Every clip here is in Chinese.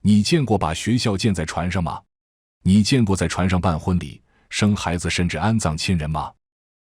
你见过把学校建在船上吗？你见过在船上办婚礼、生孩子甚至安葬亲人吗？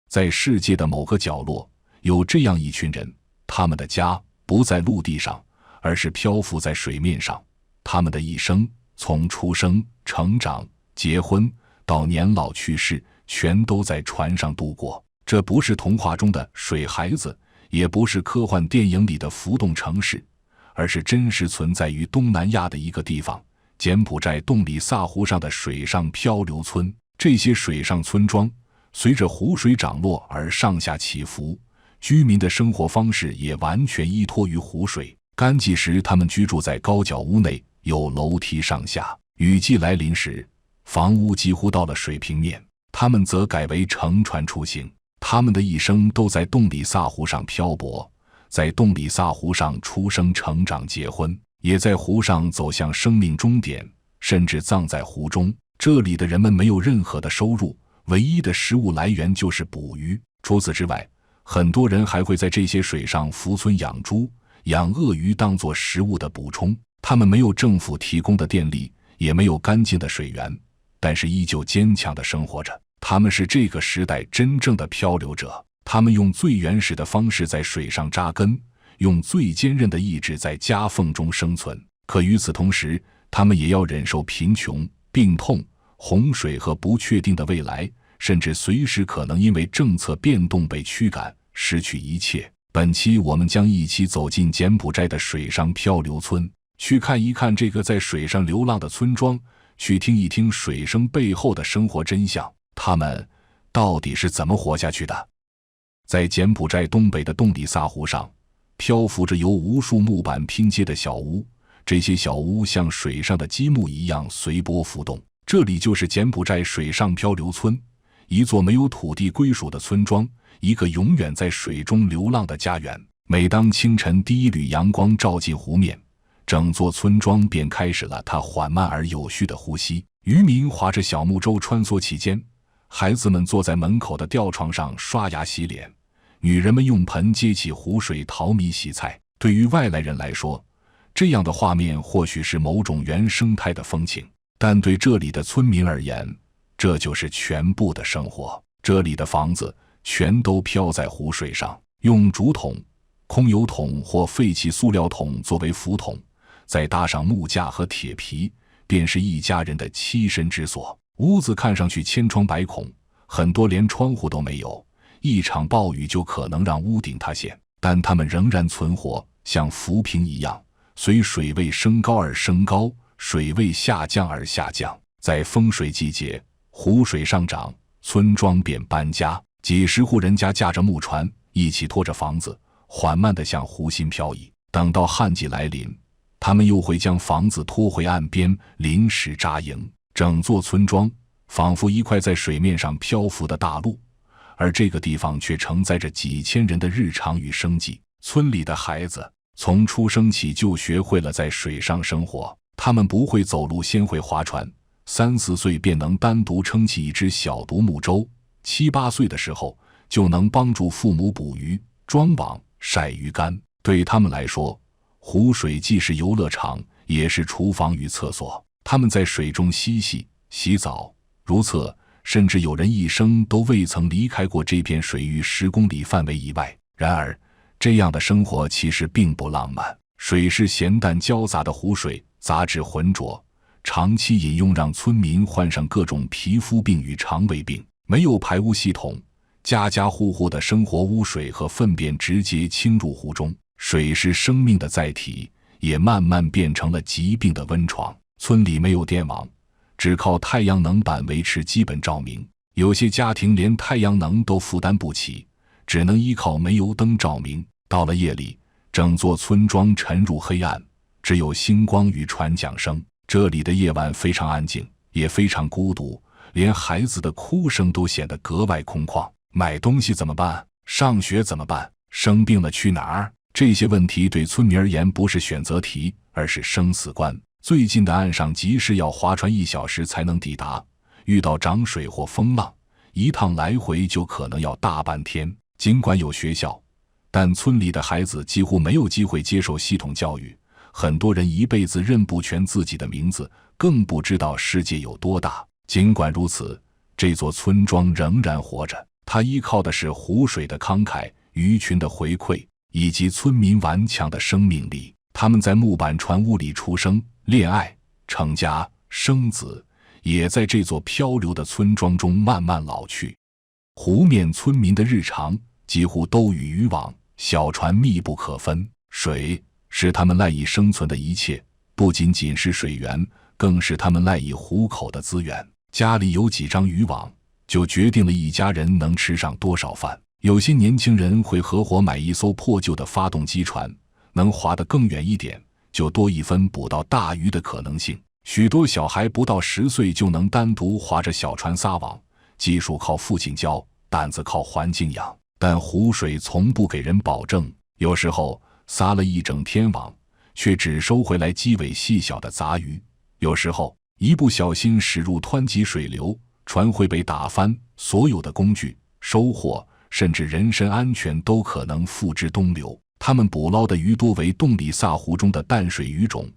在世界的某个角落，有这样一群人，他们的家不在陆地上，而是漂浮在水面上。他们的一生，从出生、成长、结婚到年老去世，全都在船上度过。这不是童话中的水孩子，也不是科幻电影里的浮动城市，而是真实存在于东南亚的一个地方——柬埔寨洞里萨湖上的水上漂流村。这些水上村庄随着湖水涨落而上下起伏，居民的生活方式也完全依托于湖水。干季时，他们居住在高脚屋内，有楼梯上下；雨季来临时，房屋几乎到了水平面，他们则改为乘船出行。他们的一生都在洞里萨湖上漂泊，在洞里萨湖上出生、成长、结婚，也在湖上走向生命终点，甚至葬在湖中。这里的人们没有任何的收入，唯一的食物来源就是捕鱼。除此之外，很多人还会在这些水上浮村养猪、养鳄鱼当作食物的补充。他们没有政府提供的电力，也没有干净的水源，但是依旧坚强地生活着。他们是这个时代真正的漂流者，他们用最原始的方式在水上扎根，用最坚韧的意志在夹缝中生存。可与此同时，他们也要忍受贫穷、病痛、洪水和不确定的未来，甚至随时可能因为政策变动被驱赶，失去一切。本期我们将一起走进柬埔寨的水上漂流村，去看一看这个在水上流浪的村庄，去听一听水声背后的生活真相。他们到底是怎么活下去的？在柬埔寨东北的洞里萨湖上，漂浮着由无数木板拼接的小屋，这些小屋像水上的积木一样随波浮动。这里就是柬埔寨水上漂流村，一座没有土地归属的村庄，一个永远在水中流浪的家园。每当清晨第一缕阳光照进湖面，整座村庄便开始了它缓慢而有序的呼吸。渔民划着小木舟穿梭其间，孩子们坐在门口的吊床上刷牙洗脸，女人们用盆接起湖水淘米洗菜。对于外来人来说，这样的画面或许是某种原生态的风情，但对这里的村民而言，这就是全部的生活。这里的房子全都飘在湖水上，用竹筒、空油桶或废弃塑料桶作为浮筒，再搭上木架和铁皮，便是一家人的栖身之所。屋子看上去千疮百孔，很多连窗户都没有，一场暴雨就可能让屋顶塌陷，但它们仍然存活，像浮萍一样，随水位升高而升高，水位下降而下降。在丰水季节，湖水上涨，村庄便搬家，几十户人家驾着木船，一起拖着房子，缓慢地向湖心漂移。等到旱季来临，他们又会将房子拖回岸边，临时扎营。整座村庄仿佛一块在水面上漂浮的大陆，而这个地方却承载着几千人的日常与生计。村里的孩子从出生起就学会了在水上生活，他们不会走路，先会划船，3、4岁便能单独撑起一只小独木舟，7、8岁的时候就能帮助父母捕鱼、装网、晒鱼竿。对他们来说，湖水既是游乐场，也是厨房与厕所。他们在水中嬉戏、洗澡、如厕，甚至有人一生都未曾离开过这片水域10公里范围以外。然而，这样的生活其实并不浪漫。水是咸淡交杂的湖水，杂质浑浊，长期饮用让村民患上各种皮肤病与肠胃病。没有排污系统，家家户户的生活污水和粪便直接倾入湖中。水是生命的载体，也慢慢变成了疾病的温床。村里没有电网，只靠太阳能板维持基本照明，有些家庭连太阳能都负担不起，只能依靠煤油灯照明。到了夜里，整座村庄沉入黑暗，只有星光与船桨声。这里的夜晚非常安静，也非常孤独，连孩子的哭声都显得格外空旷。买东西怎么办？上学怎么办？生病了去哪儿？这些问题对村民而言不是选择题，而是生死关。最近的岸上即使要划船1小时才能抵达，遇到涨水或风浪，一趟来回就可能要大半天。尽管有学校，但村里的孩子几乎没有机会接受系统教育，很多人一辈子认不全自己的名字，更不知道世界有多大。尽管如此，这座村庄仍然活着，它依靠的是湖水的慷慨、鱼群的回馈，以及村民顽强的生命力。他们在木板船屋里出生、恋爱、成家、生子，也在这座漂流的村庄中慢慢老去。湖面村民的日常几乎都与渔网、小船密不可分。水是他们赖以生存的一切，不仅仅是水源，更是他们赖以糊口的资源。家里有几张渔网，就决定了一家人能吃上多少饭。有些年轻人会合伙买一艘破旧的发动机船，能划得更远一点，就多一分捕到大鱼的可能性。许多小孩不到10岁就能单独划着小船撒网，技术靠父亲教，胆子靠环境养。但湖水从不给人保证，有时候撒了一整天网，却只收回来鸡尾细小的杂鱼。有时候一不小心驶入湍急水流，船会被打翻，所有的工具、收获，甚至人身安全都可能付之东流。他们捕捞的鱼多为洞里萨湖中的淡水鱼种，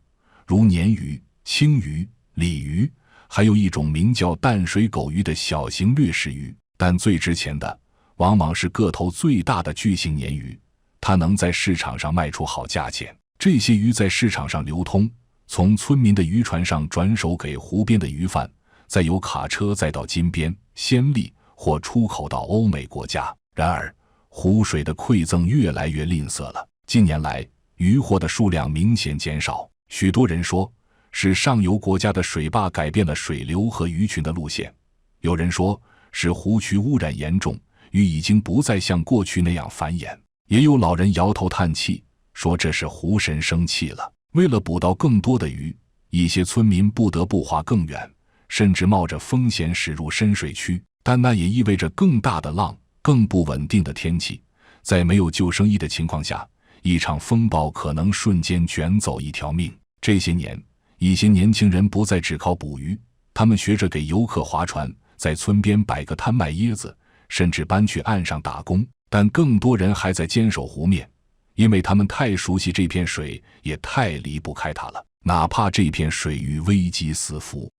如鲶鱼、青鱼、鲤鱼，还有一种名叫淡水狗鱼的小型掠食鱼。但最值钱的往往是个头最大的巨型鲶鱼，它能在市场上卖出好价钱。这些鱼在市场上流通，从村民的渔船上转手给湖边的鱼贩，再由卡车载到金边、暹粒或出口到欧美国家。然而湖水的馈赠越来越吝啬了，近年来渔获的数量明显减少。许多人说是上游国家的水坝改变了水流和鱼群的路线，有人说是湖区污染严重，鱼已经不再像过去那样繁衍。也有老人摇头叹气，说这是湖神生气了。为了捕到更多的鱼，一些村民不得不划更远，甚至冒着风险驶入深水区，但那也意味着更大的浪、更不稳定的天气。在没有救生衣的情况下，一场风暴可能瞬间卷走一条命。这些年，一些年轻人不再只靠捕鱼，他们学着给游客划船，在村边摆个摊卖椰子，甚至搬去岸上打工。但更多人还在坚守湖面，因为他们太熟悉这片水，也太离不开它了，哪怕这片水域危机四伏。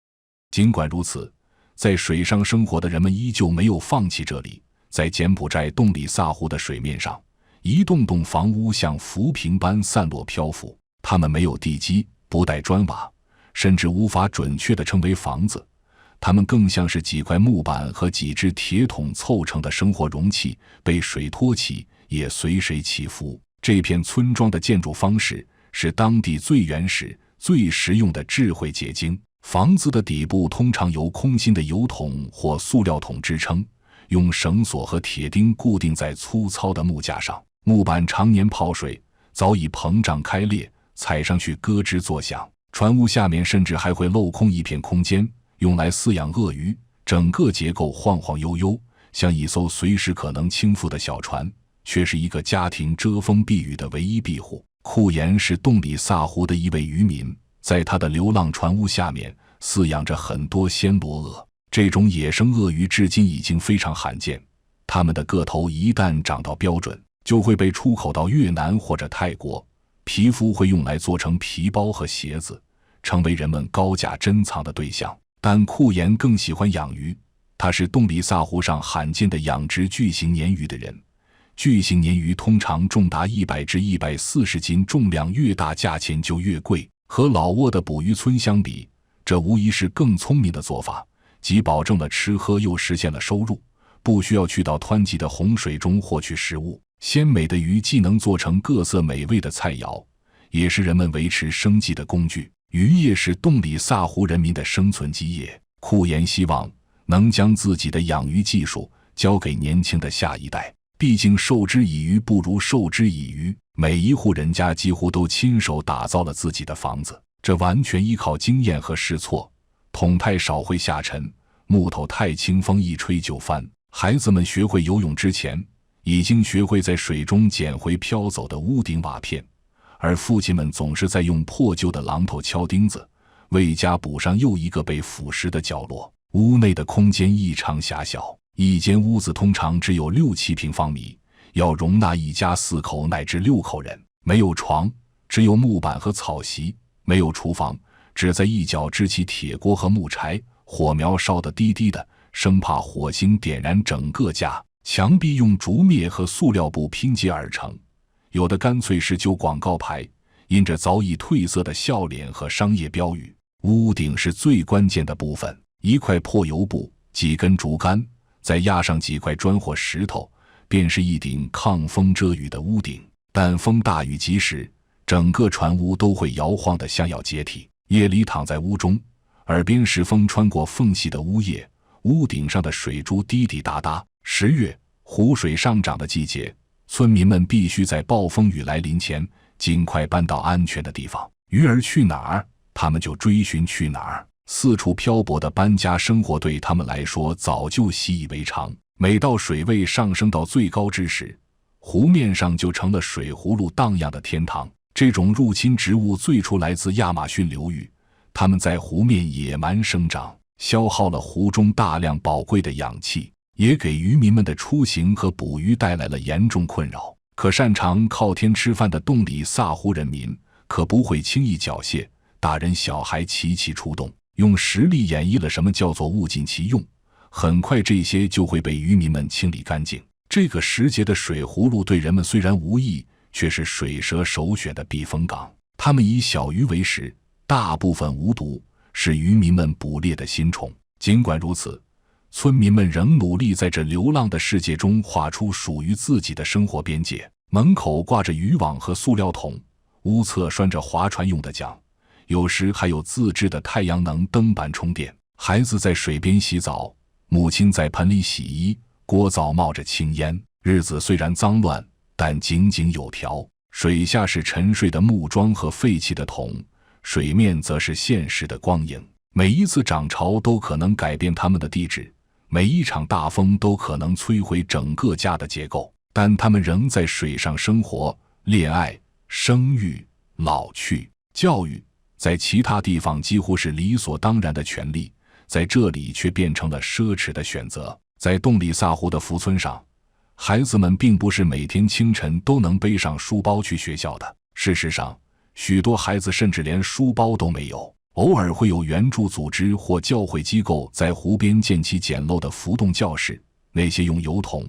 尽管如此，在水上生活的人们依旧没有放弃这里。在柬埔寨洞里萨湖的水面上，一栋栋房屋像浮萍般散落漂浮，它们没有地基，不带砖瓦，甚至无法准确地称为房子，它们更像是几块木板和几只铁桶凑成的生活容器，被水托起，也随水起伏。这片村庄的建筑方式是当地最原始、最实用的智慧结晶。房子的底部通常由空心的油桶或塑料桶支撑，用绳索和铁钉固定在粗糙的木架上。木板常年泡水，早已膨胀开裂，踩上去咯吱作响。船坞下面甚至还会镂空一片空间，用来饲养鳄鱼。整个结构晃晃悠悠，像一艘随时可能倾覆的小船，却是一个家庭遮风避雨的唯一庇护。库颜是洞里萨湖的一位渔民，在他的流浪船坞下面饲养着很多暹罗鳄。这种野生鳄鱼至今已经非常罕见，它们的个头一旦长到标准，就会被出口到越南或者泰国，皮肤会用来做成皮包和鞋子，成为人们高价珍藏的对象。但库颜更喜欢养鱼，他是洞里萨湖上罕见的养殖巨型鲶鱼的人。巨型鲶鱼通常重达100至140斤，重量越大价钱就越贵。和老挝的捕鱼村相比，这无疑是更聪明的做法，既保证了吃喝，又实现了收入，不需要去到湍急的洪水中获取食物。鲜美的鱼既能做成各色美味的菜肴，也是人们维持生计的工具。渔业是洞里萨湖人民的生存基业。库颜希望能将自己的养鱼技术交给年轻的下一代，毕竟授之以鱼不如授之以渔。每一户人家几乎都亲手打造了自己的房子，这完全依靠经验和试错。桶太少会下沉，木头太轻，风一吹就翻。孩子们学会游泳之前，已经学会在水中捡回飘走的屋顶瓦片，而父亲们总是在用破旧的榔头敲钉子，为家补上又一个被腐蚀的角落。屋内的空间异常狭小，一间屋子通常只有6-7平方米，要容纳一家4口乃至6口人。没有床，只有木板和草席，没有厨房，只在一角支起铁锅和木柴，火苗烧得低低的，生怕火星点燃整个家。墙壁用竹篾和塑料布拼接而成，有的干脆是旧广告牌，印着早已褪色的笑脸和商业标语。屋顶是最关键的部分，一块破油布，几根竹竿，再压上几块砖或石头，便是一顶抗风遮雨的屋顶。但风大雨急时，整个船屋都会摇晃得像要解体。夜里躺在屋中，耳边是风穿过缝隙的屋叶，屋顶上的水珠滴滴答答。10月，湖水上涨的季节，村民们必须在暴风雨来临前尽快搬到安全的地方。鱼儿去哪儿，他们就追寻去哪儿。四处漂泊的搬家生活对他们来说早就习以为常。每到水位上升到最高之时，湖面上就成了水葫芦荡漾的天堂。这种入侵植物最初来自亚马逊流域，它们在湖面野蛮生长，消耗了湖中大量宝贵的氧气，也给渔民们的出行和捕鱼带来了严重困扰。可擅长靠天吃饭的洞里萨湖人民可不会轻易缴械，大人小孩齐齐出动，用实力演绎了什么叫做物尽其用。很快这些就会被渔民们清理干净。这个时节的水葫芦对人们虽然无益，却是水蛇首选的避风港。它们以小鱼为食，大部分无毒，是渔民们捕猎的新宠。尽管如此，村民们仍努力在这流浪的世界中画出属于自己的生活边界。门口挂着渔网和塑料桶，屋侧拴着划船用的桨，有时还有自制的太阳能灯板充电。孩子在水边洗澡，母亲在盆里洗衣，锅灶冒着青烟。日子虽然脏乱，但井井有条。水下是沉睡的木桩和废弃的桶，水面则是现实的光影。每一次涨潮都可能改变他们的地质，每一场大风都可能摧毁整个家的结构。但他们仍在水上生活、恋爱、生育、老去、教育，在其他地方几乎是理所当然的权利，在这里却变成了奢侈的选择。在洞里萨湖的福村上，孩子们并不是每天清晨都能背上书包去学校的。事实上，许多孩子甚至连书包都没有。偶尔会有援助组织或教会机构在湖边建起简陋的浮动教室，那些用油桶、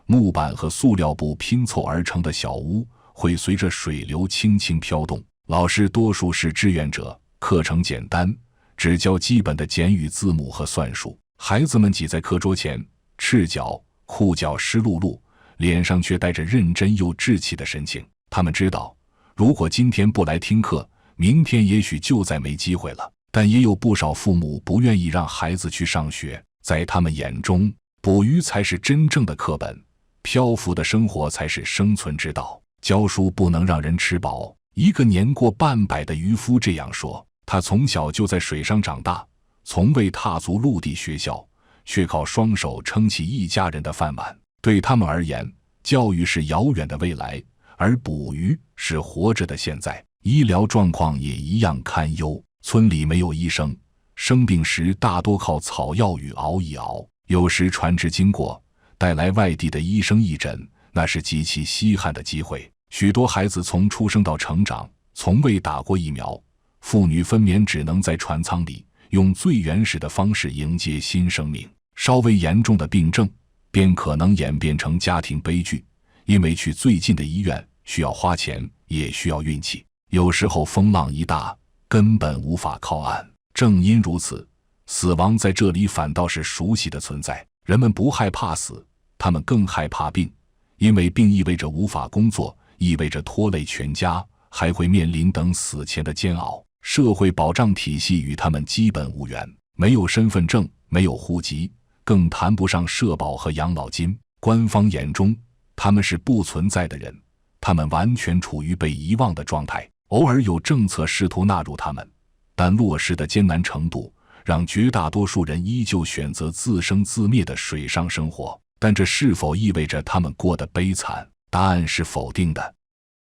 木板和塑料布拼凑而成的小屋会随着水流轻轻飘动。老师多数是志愿者，课程简单，只教基本的简语字母和算术。孩子们挤在课桌前，赤脚，裤脚湿漉漉，脸上却带着认真又稚气的神情。他们知道，如果今天不来听课，明天也许就再没机会了。但也有不少父母不愿意让孩子去上学，在他们眼中，捕鱼才是真正的课本，漂浮的生活才是生存之道。教书不能让人吃饱。一个年过半百的渔夫这样说。他从小就在水上长大，从未踏足陆地学校，却靠双手撑起一家人的饭碗。对他们而言，教育是遥远的未来，而捕鱼是活着的现在。医疗状况也一样堪忧。村里没有医生，生病时大多靠草药与熬一熬。有时船只经过，带来外地的医生义诊，那是极其稀罕的机会。许多孩子从出生到成长，从未打过疫苗。妇女分娩只能在船舱里，用最原始的方式迎接新生命。稍微严重的病症，便可能演变成家庭悲剧，因为去最近的医院需要花钱，也需要运气。有时候风浪一大，根本无法靠岸。正因如此，死亡在这里反倒是熟悉的存在。人们不害怕死，他们更害怕病，因为病意味着无法工作，意味着拖累全家，还会面临等死前的煎熬。社会保障体系与他们基本无缘，没有身份证，没有户籍，更谈不上社保和养老金。官方眼中，他们是不存在的人，他们完全处于被遗忘的状态。偶尔有政策试图纳入他们，但落实的艰难程度让绝大多数人依旧选择自生自灭的水上生活。但这是否意味着他们过得悲惨？答案是否定的。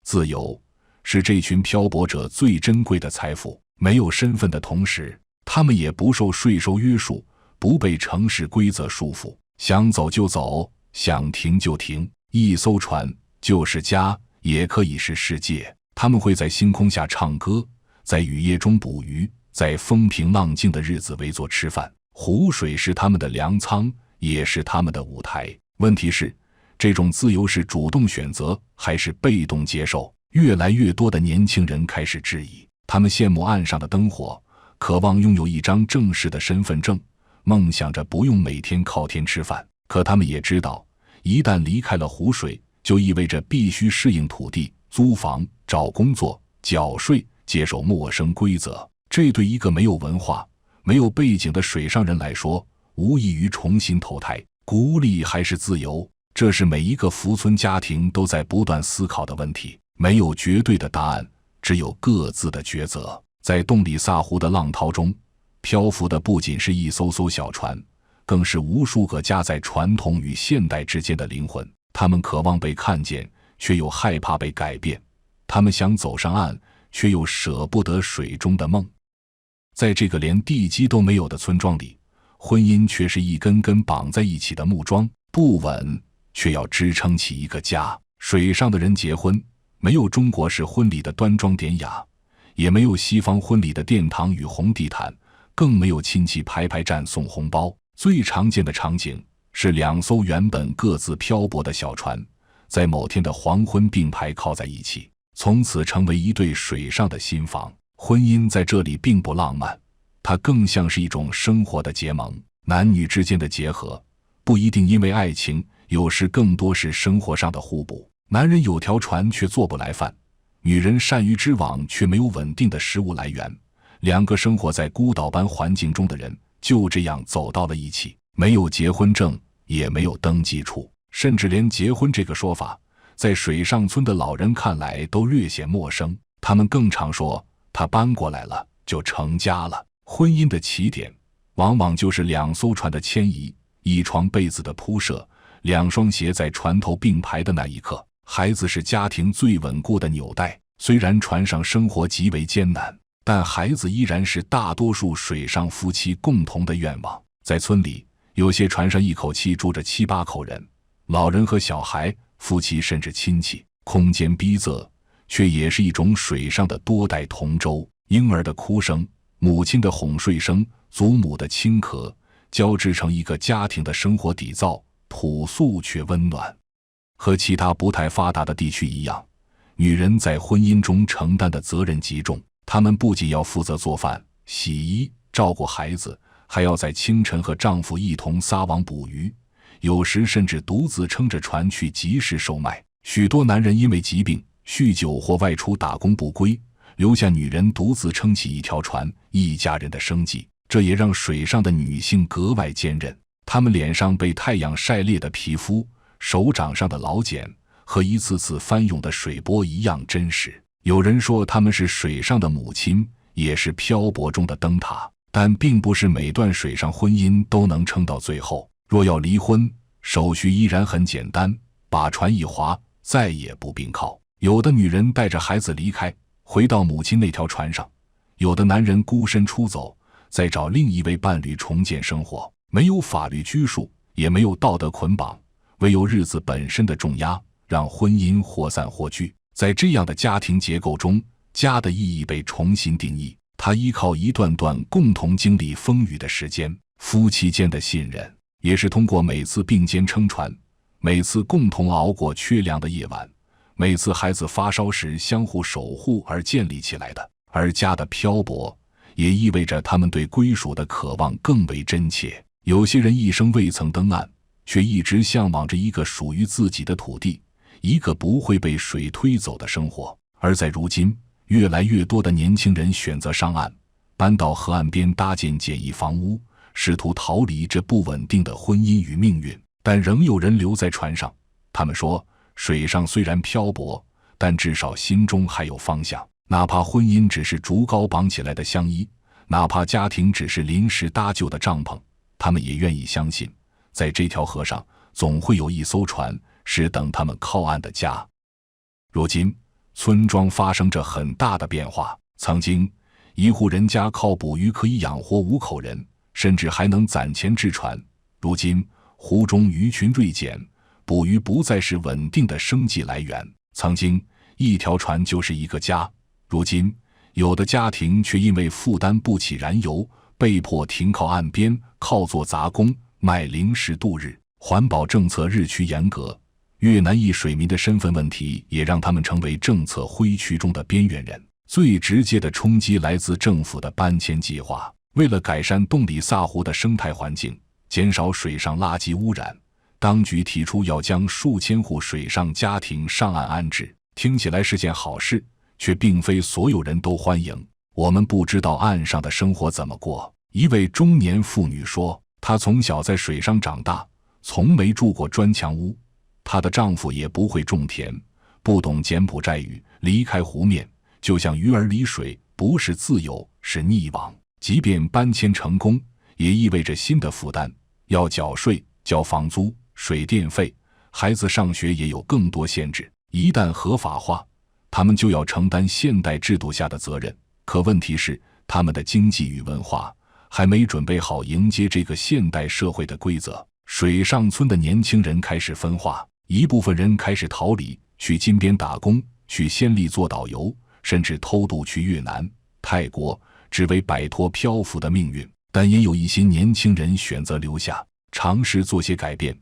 自由是这群漂泊者最珍贵的财富。没有身份的同时，他们也不受税收约束，不被城市规则束缚，想走就走，想停就停。一艘船就是家，也可以是世界。他们会在星空下唱歌，在雨夜中捕鱼，在风平浪静的日子围坐吃饭。湖水是他们的粮仓，也是他们的舞台。问题是，这种自由是主动选择还是被动接受？越来越多的年轻人开始质疑，他们羡慕岸上的灯火，渴望拥有一张正式的身份证，梦想着不用每天靠天吃饭。可他们也知道，一旦离开了湖水，就意味着必须适应土地、租房、找工作、缴税，接受陌生规则。这对一个没有文化、没有背景的水上人来说，无异于重新投胎。孤立还是自由，这是每一个福村家庭都在不断思考的问题。没有绝对的答案，只有各自的抉择。在洞里萨湖的浪涛中，漂浮的不仅是一艘艘小船，更是无数个夹在传统与现代之间的灵魂。他们渴望被看见，却又害怕被改变；他们想走上岸，却又舍不得水中的梦。在这个连地基都没有的村庄里，婚姻却是一根根绑在一起的木桩，不稳，却要支撑起一个家。水上的人结婚，没有中国式婚礼的端庄典雅，也没有西方婚礼的殿堂与红地毯，更没有亲戚排排站送红包。最常见的场景是两艘原本各自漂泊的小船，在某天的黄昏并排靠在一起，从此成为一对水上的新房。婚姻在这里并不浪漫，它更像是一种生活的结盟。男女之间的结合不一定因为爱情，有时更多是生活上的互补。男人有条船却做不来饭，女人善于织网却没有稳定的食物来源。两个生活在孤岛般环境中的人就这样走到了一起，没有结婚证，也没有登记处，甚至连结婚这个说法，在水上村的老人看来都略显陌生。他们更常说，他搬过来了，就成家了。婚姻的起点往往就是两艘船的迁移，一床被子的铺设，两双鞋在船头并排的那一刻。孩子是家庭最稳固的纽带，虽然船上生活极为艰难，但孩子依然是大多数水上夫妻共同的愿望。在村里，有些船上一口气住着7、8口人，老人和小孩，夫妻甚至亲戚，空间逼仄，却也是一种水上的多代同舟。婴儿的哭声，母亲的哄睡声，祖母的轻咳，交织成一个家庭的生活底灶，朴素却温暖。和其他不太发达的地区一样，女人在婚姻中承担的责任极重。她们不仅要负责做饭、洗衣、照顾孩子，还要在清晨和丈夫一同撒网捕鱼，有时甚至独自撑着船去集市售卖。许多男人因为疾病、酗酒或外出打工不归，留下女人独自撑起一条船，一家人的生计。这也让水上的女性格外坚韧，她们脸上被太阳晒裂的皮肤，手掌上的老茧和一次次翻涌的水波一样真实。有人说她们是水上的母亲，也是漂泊中的灯塔。但并不是每段水上婚姻都能撑到最后。若要离婚，手续依然很简单，把船一划，再也不并靠。有的女人带着孩子离开，回到母亲那条船上；有的男人孤身出走，再找另一位伴侣重建生活。没有法律拘束，也没有道德捆绑，唯有日子本身的重压，让婚姻或散或聚。在这样的家庭结构中，家的意义被重新定义。它依靠一段段共同经历风雨的时间，夫妻间的信任，也是通过每次并肩撑船，每次共同熬过缺粮的夜晚，每次孩子发烧时相互守护而建立起来的。而家的漂泊，也意味着他们对归属的渴望更为真切。有些人一生未曾登岸，却一直向往着一个属于自己的土地，一个不会被水推走的生活。而在如今，越来越多的年轻人选择上岸，搬到河岸边搭建简易房屋，试图逃离这不稳定的婚姻与命运。但仍有人留在船上，他们说，水上虽然漂泊，但至少心中还有方向。哪怕婚姻只是竹篙绑起来的相依，哪怕家庭只是临时搭就的帐篷，他们也愿意相信，在这条河上总会有一艘船是等他们靠岸的家。如今村庄发生着很大的变化，曾经一户人家靠捕鱼可以养活5口人，甚至还能攒钱置船。如今湖中鱼群锐减，捕鱼不再是稳定的生计来源。曾经一条船就是一个家。如今，有的家庭却因为负担不起燃油，被迫停靠岸边，靠做杂工，卖零食度日。环保政策日趋严格，越南裔水民的身份问题也让他们成为政策灰区中的边缘人。最直接的冲击来自政府的搬迁计划。为了改善洞里萨湖的生态环境，减少水上垃圾污染，当局提出要将数千户水上家庭上岸安置。听起来是件好事，却并非所有人都欢迎。我们不知道岸上的生活怎么过。一位中年妇女说，她从小在水上长大，从没住过砖墙屋。她的丈夫也不会种田，不懂柬埔寨语，离开湖面就像鱼儿离水，不是自由，是溺亡。即便搬迁成功，也意味着新的负担，要缴税、交房租、水电费，孩子上学也有更多限制。一旦合法化，他们就要承担现代制度下的责任。可问题是，他们的经济与文化还没准备好迎接这个现代社会的规则。水上村的年轻人开始分化，一部分人开始逃离，去金边打工，去暹粒做导游，甚至偷渡去越南、泰国，只为摆脱漂浮的命运。但也有一些年轻人选择留下，尝试做些改变。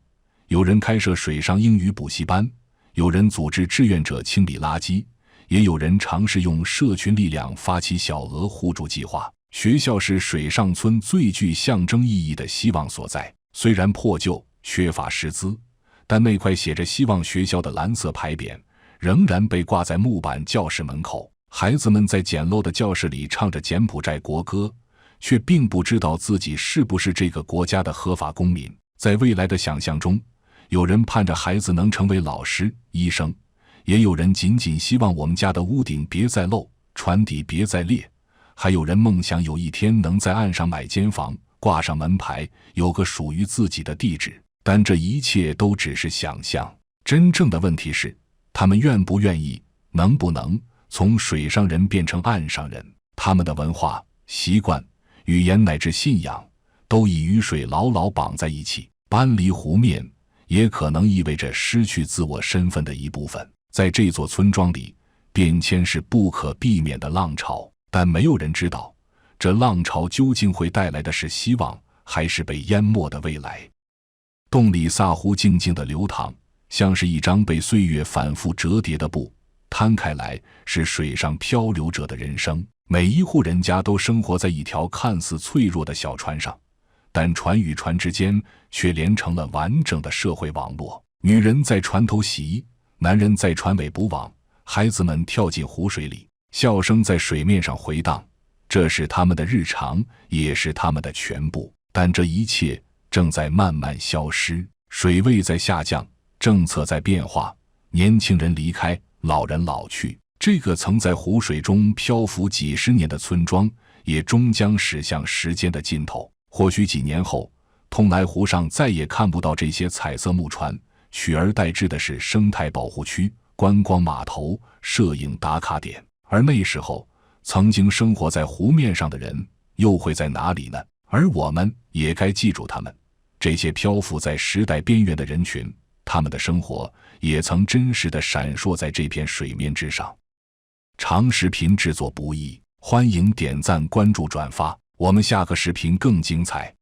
有人开设水上英语补习班，有人组织志愿者清理垃圾，也有人尝试用社群力量发起小额互助计划。学校是水上村最具象征意义的希望所在。虽然破旧、缺乏师资，但那块写着希望学校的蓝色牌匾仍然被挂在木板教室门口。孩子们在简陋的教室里唱着柬埔寨国歌，却并不知道自己是不是这个国家的合法公民。在未来的想象中，有人盼着孩子能成为老师、医生，也有人仅仅希望我们家的屋顶别再漏，船底别再裂，还有人梦想有一天能在岸上买间房，挂上门牌，有个属于自己的地址。但这一切都只是想象。真正的问题是，他们愿不愿意，能不能从水上人变成岸上人。他们的文化、习惯、语言乃至信仰都已与水牢牢绑在一起。搬离湖面也可能意味着失去自我身份的一部分。在这座村庄里，变迁是不可避免的浪潮，但没有人知道这浪潮究竟会带来的是希望，还是被淹没的未来。洞里萨湖静静地流淌，像是一张被岁月反复折叠的布，摊开来是水上漂流者的人生。每一户人家都生活在一条看似脆弱的小船上，但船与船之间却连成了完整的社会网络。女人在船头洗衣，男人在船尾捕网，孩子们跳进湖水里，笑声在水面上回荡。这是他们的日常，也是他们的全部。但这一切正在慢慢消失，水位在下降，政策在变化，年轻人离开，老人老去。这个曾在湖水中漂浮几十年的村庄，也终将驶向时间的尽头。或许几年后，通莱湖上再也看不到这些彩色木船，取而代之的是生态保护区、观光码头、摄影打卡点。而那时候，曾经生活在湖面上的人又会在哪里呢？而我们也该记住他们，这些漂浮在时代边缘的人群，他们的生活也曾真实地闪烁在这片水面之上。长视频制作不易，欢迎点赞、关注、转发，我们下个视频更精彩。